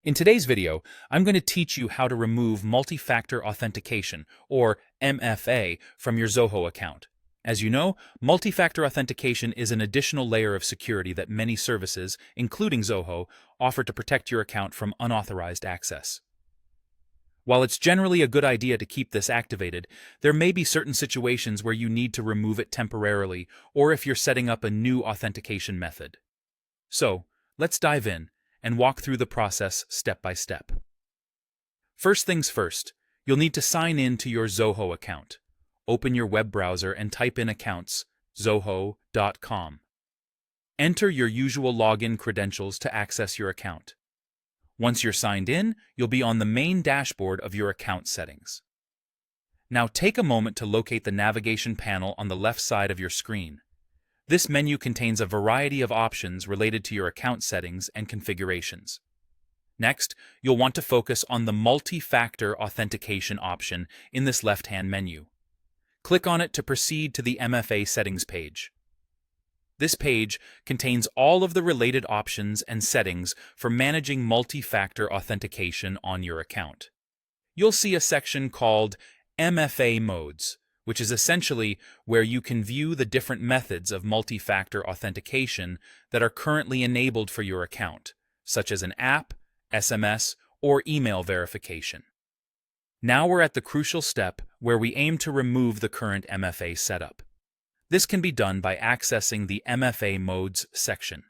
In today's video, I'm going to teach you how to remove multi-factor authentication, or MFA, from your Zoho account. As you know, multi-factor authentication is an additional layer of security that many services, including Zoho, offer to protect your account from unauthorized access. While it's generally a good idea to keep this activated, there may be certain situations where you need to remove it temporarily, or if you're setting up a new authentication method. So, let's dive in and walk through the process step by step. First things first, you'll need to sign in to your Zoho account. Open your web browser and type in accounts, zoho.com. Enter your usual login credentials to access your account. Once you're signed in, you'll be on the main dashboard of your account settings. Now take a moment to locate the navigation panel on the left side of your screen. This menu contains a variety of options related to your account settings and configurations. Next, you'll want to focus on the multi-factor authentication option in this left-hand menu. Click on it to proceed to the MFA settings page. This page contains all of the related options and settings for managing multi-factor authentication on your account. You'll see a section called MFA Modes, which is essentially where you can view the different methods of multi-factor authentication that are currently enabled for your account, such as an app, SMS, or email verification. Now we're at the crucial step where we aim to remove the current MFA setup. This can be done by accessing the MFA Modes section.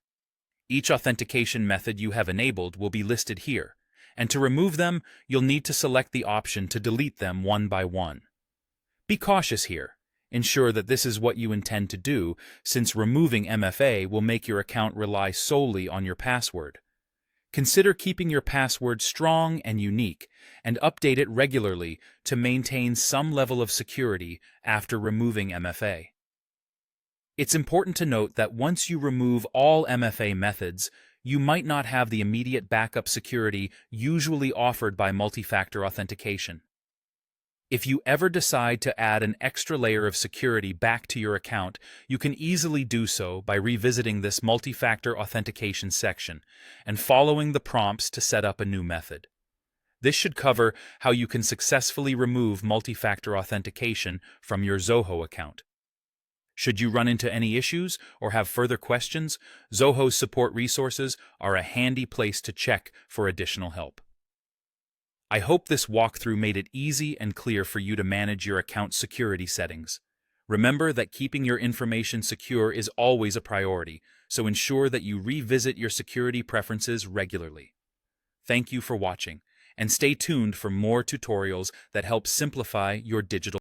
Each authentication method you have enabled will be listed here, and to remove them, you'll need to select the option to delete them one by one. Be cautious here. Ensure that this is what you intend to do, since removing MFA will make your account rely solely on your password. Consider keeping your password strong and unique, and update it regularly to maintain some level of security after removing MFA. It's important to note that once you remove all MFA methods, you might not have the immediate backup security usually offered by multi-factor authentication. If you ever decide to add an extra layer of security back to your account, you can easily do so by revisiting this multi-factor authentication section and following the prompts to set up a new method. This should cover how you can successfully remove multi-factor authentication from your Zoho account. Should you run into any issues or have further questions, Zoho's support resources are a handy place to check for additional help. I hope this walkthrough made it easy and clear for you to manage your account security settings. Remember that keeping your information secure is always a priority, so ensure that you revisit your security preferences regularly. Thank you for watching, and stay tuned for more tutorials that help simplify your digital